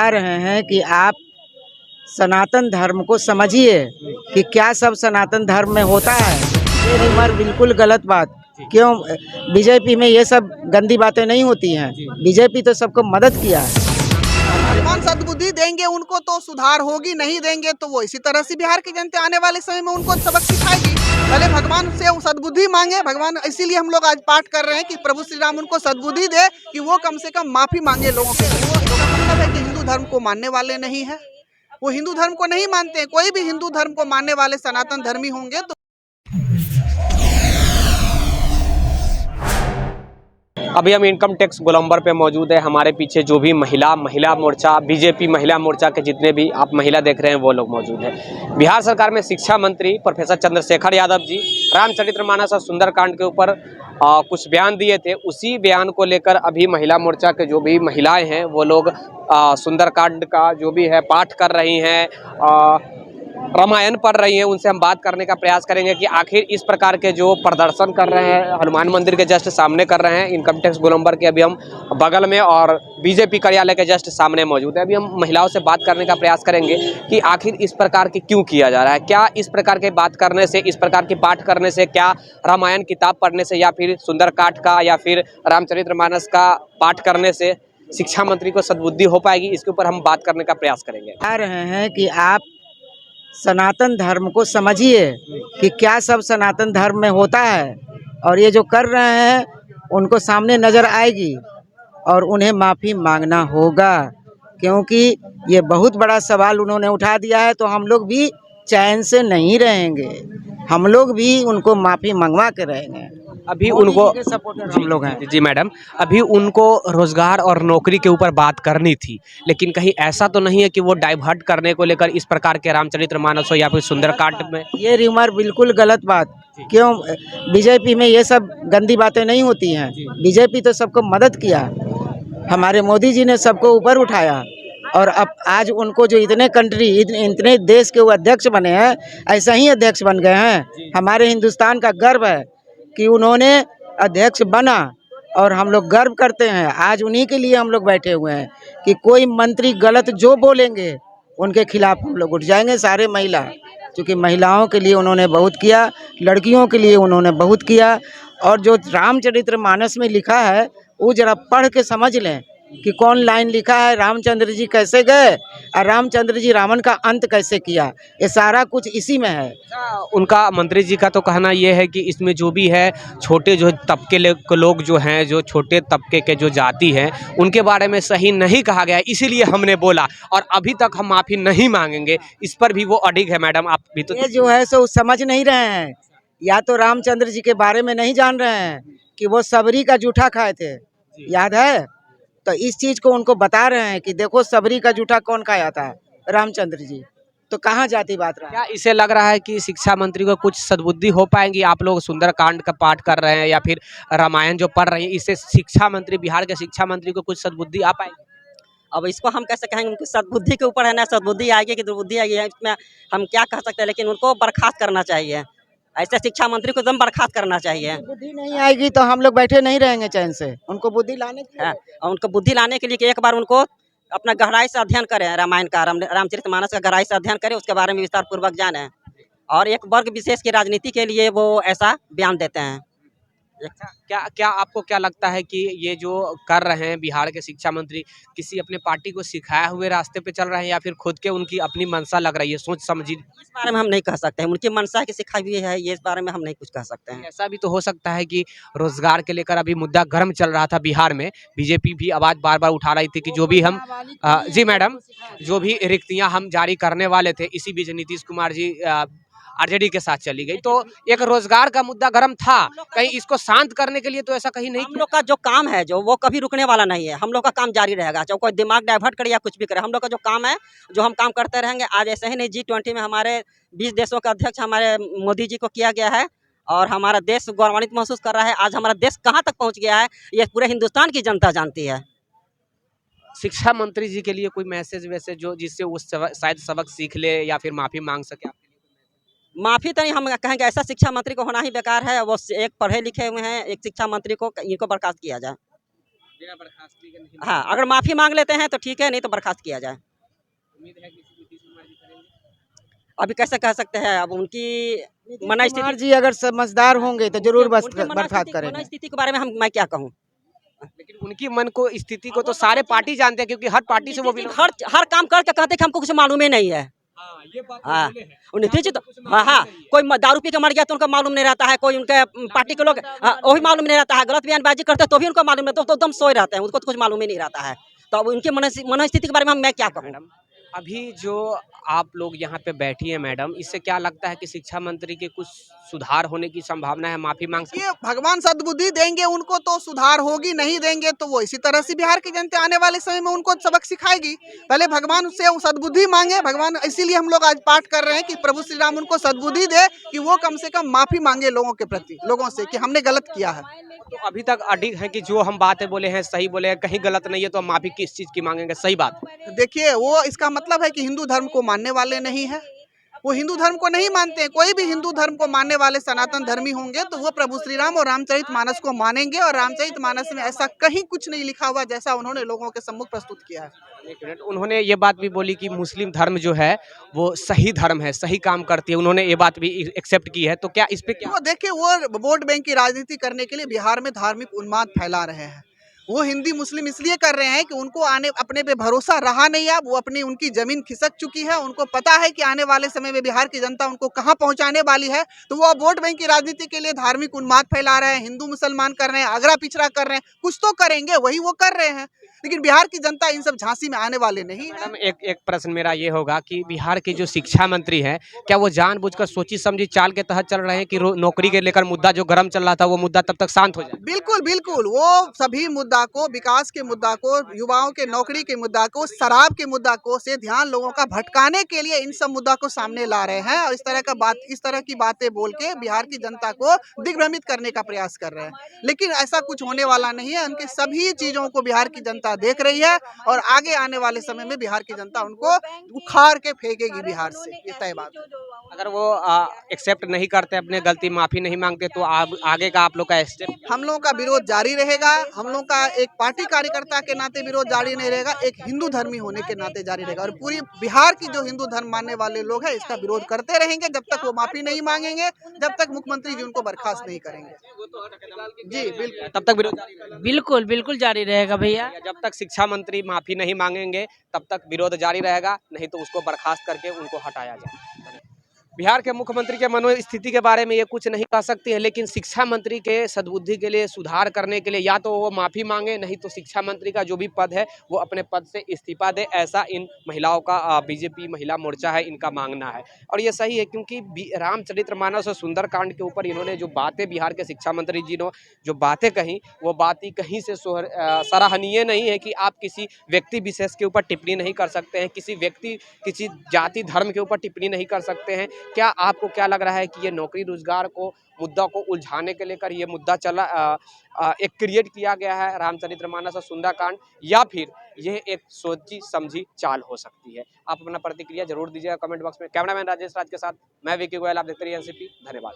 बता रहे हैं कि आप सनातन धर्म को समझिए कि क्या सब सनातन धर्म में होता है। ये रिमर बिल्कुल गलत बात। क्यों? बीजेपी में ये सब गंदी बातें नहीं होती हैं। बीजेपी तो सबको मदद किया है। भगवान सद्बुद्धि देंगे उनको तो सुधार होगी, नहीं देंगे तो वो इसी तरह से बिहार की जनता आने वाले समय में उनको सबक सिखाएगी। पहले भगवान से सद्बुद्धि मांगे। भगवान इसीलिए हम लोग आज पाठ कर रहे हैं कि प्रभु श्री राम उनको सद्बुद्धि दे कि वो कम से कम माफी मांगे लोगों के। वो मतलब है कि हिंदू धर्म को मानने वाले नहीं है, वो हिंदू धर्म को नहीं मानते। कोई भी हिंदू धर्म को मानने वाले सनातन धर्मी होंगे तो अभी हम इनकम टैक्स गोलंबर पे मौजूद है। हमारे पीछे जो भी महिला मोर्चा, बीजेपी महिला मोर्चा के जितने भी आप महिला देख रहे हैं वो लोग मौजूद हैं। बिहार सरकार में शिक्षा मंत्री प्रोफेसर चंद्रशेखर यादव जी रामचरितमानस और सुंदरकांड के ऊपर कुछ बयान दिए थे। उसी बयान को लेकर अभी महिला मोर्चा के जो भी महिलाएं हैं वो लोग सुंदरकांड का जो भी है पाठ कर रही हैं, रामायण पढ़ रही हैं। उनसे हम बात करने का प्रयास करेंगे कि आखिर इस प्रकार के जो प्रदर्शन कर रहे हैं हनुमान मंदिर के जस्ट सामने कर रहे हैं। इनकम टैक्स गोलंबर के अभी हम बगल में और बीजेपी कार्यालय के जस्ट सामने मौजूद है। अभी हम महिलाओं से बात करने का प्रयास करेंगे कि आखिर इस प्रकार की क्यों किया जा रहा है। क्या इस प्रकार के बात करने से, इस प्रकार की पाठ करने से, क्या रामायण किताब पढ़ने से या फिर सुंदरकांड का या फिर रामचरितमानस का पाठ करने से शिक्षा मंत्री को सद्बुद्धि हो पाएगी? इसके ऊपर हम बात करने का प्रयास करेंगे। बता रहे हैं कि आप सनातन धर्म को समझिए कि क्या सब सनातन धर्म में होता है, और ये जो कर रहे हैं उनको सामने नज़र आएगी और उन्हें माफ़ी मांगना होगा, क्योंकि ये बहुत बड़ा सवाल उन्होंने उठा दिया है। तो हम लोग भी चैन से नहीं रहेंगे, हम लोग भी उनको माफ़ी मंगवा के रहेंगे। अभी उनको सपोर्टर हम लोग हैं। जी मैडम, अभी उनको रोजगार और नौकरी के ऊपर बात करनी थी, लेकिन कहीं ऐसा तो नहीं है कि वो डाइवर्ट करने को लेकर इस प्रकार के रामचरितमानस हो या फिर सुंदरकांड में? ये रिमर बिल्कुल गलत बात। क्यों? बीजेपी में ये सब गंदी बातें नहीं होती हैं। बीजेपी तो सबको मदद किया, हमारे मोदी जी ने सबको ऊपर उठाया, और अब आज उनको जो इतने देश के वो अध्यक्ष बने हैं, ऐसा ही अध्यक्ष बन गए हैं। हमारे हिंदुस्तान का गर्व है कि उन्होंने अध्यक्ष बना, और हम लोग गर्व करते हैं। आज उन्हीं के लिए हम लोग बैठे हुए हैं कि कोई मंत्री गलत जो बोलेंगे उनके खिलाफ हम लोग उठ जाएंगे। सारे महिला, क्योंकि महिलाओं के लिए उन्होंने बहुत किया, लड़कियों के लिए उन्होंने बहुत किया। और जो रामचरितमानस में लिखा है वो जरा पढ़ के समझ लें कि कौन लाइन लिखा है, रामचंद्र जी कैसे गए और रामचंद्र जी रावण का अंत कैसे किया, ये सारा कुछ इसी में है। उनका मंत्री जी का तो कहना ये है कि इसमें जो भी है छोटे जो तबके के लोग जो हैं, जो छोटे तबके के जो जाति हैं, उनके बारे में सही नहीं कहा गया है, इसीलिए हमने बोला और अभी तक हम माफ़ी नहीं मांगेंगे। इस पर भी वो अडिग है। मैडम आप भी तो ये जो है सो समझ नहीं रहे हैं, या तो रामचंद्र जी के बारे में नहीं जान रहे हैं कि वो सबरी का जूठा खाए थे, याद है? तो इस चीज को उनको बता रहे हैं कि देखो सबरी का जूठा कौन खाया था, रामचंद्र जी। तो कहाँ जाती बात रहा? क्या इसे लग रहा है कि शिक्षा मंत्री को कुछ सद्बुद्धि हो पाएंगी? आप लोग सुंदरकांड का पाठ कर रहे हैं या फिर रामायण जो पढ़ रही है, इससे शिक्षा मंत्री, बिहार के शिक्षा मंत्री को कुछ सद्बुद्धि आ पाएगी? अब इसको हम कैसे कहेंगे? उनकी सद्बुद्धि के ऊपर है ना, सद्बुद्धि आएगी कि दुर्बुद्धि आएगी है, इसमें हम क्या कह सकते हैं। लेकिन उनको बर्खास्त करना चाहिए, ऐसे शिक्षा मंत्री को एकदम बर्खास्त करना चाहिए। बुद्धि नहीं आएगी तो हम लोग बैठे नहीं रहेंगे चैन से। उनको बुद्धि लाने के लिए, और उनको बुद्धि लाने के लिए कि एक बार उनको अपना गहराई से अध्ययन करें, रामायण का, रामचरितमानस का गहराई से अध्ययन करें, उसके बारे में विस्तार पूर्वक जानें। और एक वर्ग विशेष की राजनीति के लिए वो ऐसा बयान देते हैं। क्या आपको क्या लगता है कि ये जो कर रहे हैं बिहार के शिक्षा मंत्री, किसी अपने पार्टी को सिखाए हुए रास्ते पे चल रहे हैं या फिर खुद के उनकी अपनी मंशा लग रही है, सोच समझी? इस बारे में हम नहीं कह सकते हैं, उनकी मंशा की सिखाई हुई है, ये इस बारे में हम नहीं कुछ कह सकते हैं। ऐसा भी तो हो सकता है कि रोजगार के लेकर अभी मुद्दा गर्म चल रहा था बिहार में, बीजेपी भी आवाज बार बार उठा रही थी कि जो भी हम जी मैडम, जो भी रिक्तियां हम जारी करने वाले थे, इसी बीच नीतीश कुमार जी आरजेडी के साथ चली गई। तो एक रोजगार का मुद्दा गर्म था, कहीं इसको शांत करने के लिए तो ऐसा कहीं नहीं? हम लोग का जो काम है जो वो कभी रुकने वाला नहीं है, हम लोग का काम जारी रहेगा, चाहे कोई दिमाग डाइवर्ट करे या कुछ भी करे। हम लोग का जो काम है जो हम काम करते रहेंगे। आज ऐसे ही नहीं, G20 में हमारे 20 देशों का अध्यक्ष हमारे मोदी जी को किया गया है और हमारा देश गौरवान्वित महसूस कर रहा है। आज हमारा देश कहाँ तक पहुँच गया है ये पूरे हिंदुस्तान की जनता जानती है। शिक्षा मंत्री जी के लिए कोई मैसेज वैसे जो जिससे वो शायद सबक सीख ले या फिर माफी मांग सके? माफ़ी तो नहीं, हम कहेंगे ऐसा शिक्षा मंत्री को होना ही बेकार है। वो एक पढ़े लिखे हुए हैं, एक शिक्षा मंत्री को इनको बर्खास्त किया जाए। बिना बर्खास्तगी के नहीं। हाँ, अगर माफ़ी मांग लेते हैं तो ठीक है, नहीं तो बर्खास्त किया जाए। उम्मीद है कि नीतीश कुमार जी करेंगे। अभी कैसे कह सकते हैं, अब उनकी कुमार मनस्थिति जी अगर समझदार होंगे तो जरूर उनकी बर्खास्त करेंगे। मनस्थिति के बारे में मैं क्या कहूँ। लेकिन उनकी मन को स्थिति को तो सारे पार्टी जानते हैं, क्योंकि हर पार्टी से वो बिलोंग। हर काम करके कहते हैं कि हमको कुछ मालूम ही नहीं है। हाँ, ये बात हाँ, बोले हैं। नीतीश जी तो कुछ हाँ हाँ, नहीं है। कोई दारू पी के मर गया तो उनका मालूम नहीं रहता है, कोई उनके पार्टी के लोग वही मालूम नहीं रहता है, गलत बयानबाजी करते हैं तो भी उनको मालूम नहीं, तो एकदम सोए रहते हैं, उनको तो कुछ मालूम ही नहीं रहता है। तो अब उनकी मनस्थिति के बारे में मैं क्या कहूँ। मैडम, अभी जो आप लोग यहाँ पे बैठी हैं मैडम, इससे क्या लगता है कि शिक्षा मंत्री के कुछ सुधार होने की संभावना है, माफी मांग सकते ये भगवान सद्बुद्धि देंगे उनको तो सुधार होगी, नहीं देंगे तो वो इसी तरह से बिहार की जनता आने वाले समय में उनको सबक सिखाएगी। पहले भगवान से वो सद्बुद्धि मांगे, भगवान इसीलिए हम लोग आज पाठ कर रहे हैं कि प्रभु श्री राम उनको सद्बुद्धि दे कि वो कम से कम माफी मांगे लोगों के प्रति, लोगों से कि हमने गलत किया है। तो अभी तक अडिग है कि जो हम बातें बोले हैं सही बोले हैं, कहीं गलत नहीं है, तो हम माफी किस चीज की मांगेंगे, सही बात है। देखिए वो इसका मतलब है कि हिंदू धर्म को मानने वाले नहीं है, वो हिंदू धर्म को नहीं मानते हैं। कोई भी हिंदू धर्म को मानने वाले सनातन धर्मी होंगे तो वो प्रभु श्री राम और रामचरितमानस को मानेंगे, और रामचरितमानस में ऐसा कहीं कुछ नहीं लिखा हुआ जैसा उन्होंने लोगों के सम्मुख प्रस्तुत किया है। एक मिनट, उन्होंने ये बात भी बोली कि मुस्लिम धर्म जो है वो सही धर्म है, सही काम करती है, उन्होंने ये बात भी एक्सेप्ट की है, तो क्या इस पे क्या। वो देखिए वो वोट बैंक की राजनीति करने के लिए बिहार में धार्मिक उन्माद फैला रहे हैं। वो हिंदी मुस्लिम इसलिए कर रहे हैं कि उनको आने अपने पे भरोसा रहा नहीं, अब वो अपनी उनकी जमीन खिसक चुकी है, उनको पता है कि आने वाले समय में बिहार की जनता उनको कहां पहुंचाने वाली है, तो वो अब वोट बैंक की राजनीति के लिए धार्मिक उन्माद फैला रहे हैं, हिंदू मुसलमान कर रहे हैं, अगड़ा पिछड़ा कर रहे हैं, कुछ तो करेंगे, वही वो कर रहे हैं। लेकिन बिहार की जनता इन सब झांसी में आने वाले नहीं है। मैडम, एक प्रश्न मेरा ये होगा कि बिहार के जो शिक्षा मंत्री हैं, क्या वो जानबूझकर सोची समझी चाल के तहत चल रहे हैं कि नौकरी के लेकर मुद्दा जो गर्म चल रहा था वो मुद्दा तब तक शांत हो जाए। बिल्कुल बिल्कुल, वो सभी मुद्दा को, विकास के मुद्दा को, युवाओं के नौकरी के मुद्दा को, शराब के मुद्दा को से ध्यान लोगों का भटकाने के लिए इन सब मुद्दा को सामने ला रहे हैं, और इस तरह की बातें बोल के बिहार की जनता को दिग्भ्रमित करने का प्रयास कर रहे हैं। लेकिन ऐसा कुछ होने वाला नहीं है, उनके सभी चीजों को बिहार की जनता देख रही है, और आगे आने वाले समय में बिहार की जनता उनको उखाड़ के फेंकेगी बिहार से, ये तय बात है। अगर वो एक्सेप्ट नहीं करते, अपने गलती माफी नहीं मांगते, तो आगे का आप लोग का स्टेप। हम लोगों का विरोध जारी रहेगा। हम लोग का एक पार्टी कार्यकर्ता के नाते विरोध जारी नहीं रहेगा, एक हिंदू धर्मी होने के नाते जारी रहेगा, और पूरी बिहार की जो हिंदू धर्म मानने वाले लोग हैं इसका विरोध करते रहेंगे जब तक वो माफी नहीं मांगेंगे, जब तक मुख्यमंत्री जी उनको बर्खास्त नहीं करेंगे। जी बिल्कुल, तब तक विरोध जारी रहेगा। बिल्कुल बिल्कुल जारी रहेगा भैया। जब तक शिक्षा मंत्री माफी नहीं मांगेंगे तब तक विरोध जारी रहेगा, नहीं तो उसको बर्खास्त करके उनको हटाया जाए। बिहार के मुख्यमंत्री के मनोस्थिति के बारे में ये कुछ नहीं कह सकती है, लेकिन शिक्षा मंत्री के सद्बुद्धि के लिए, सुधार करने के लिए या तो वो माफ़ी मांगे, नहीं तो शिक्षा मंत्री का जो भी पद है वो अपने पद से इस्तीफा दे, ऐसा इन महिलाओं का बीजेपी महिला मोर्चा है, इनका मांगना है। और ये सही है, क्योंकि रामचरितमानस और सुंदरकांड के ऊपर इन्होंने जो बातें, बिहार के शिक्षा मंत्री जी ने जो बातें कही, वो बातें कहीं से सराहनीय नहीं है कि आप किसी व्यक्ति विशेष के ऊपर टिप्पणी नहीं कर सकते हैं, किसी व्यक्ति, किसी जाति धर्म के ऊपर टिप्पणी नहीं कर सकते हैं। क्या आपको क्या लग रहा है कि ये नौकरी रोजगार को मुद्दा को उलझाने के लेकर ये मुद्दा चला एक क्रिएट किया गया है रामचरितमानस और सुंदरकांड, या फिर यह एक सोची समझी चाल हो सकती है? आप अपना प्रतिक्रिया जरूर दीजिएगा कमेंट बॉक्स में। कैमरामैन राजेश राज के साथ मैं विकी गोयल, आप देखते रहिए एनसीपी। धन्यवाद।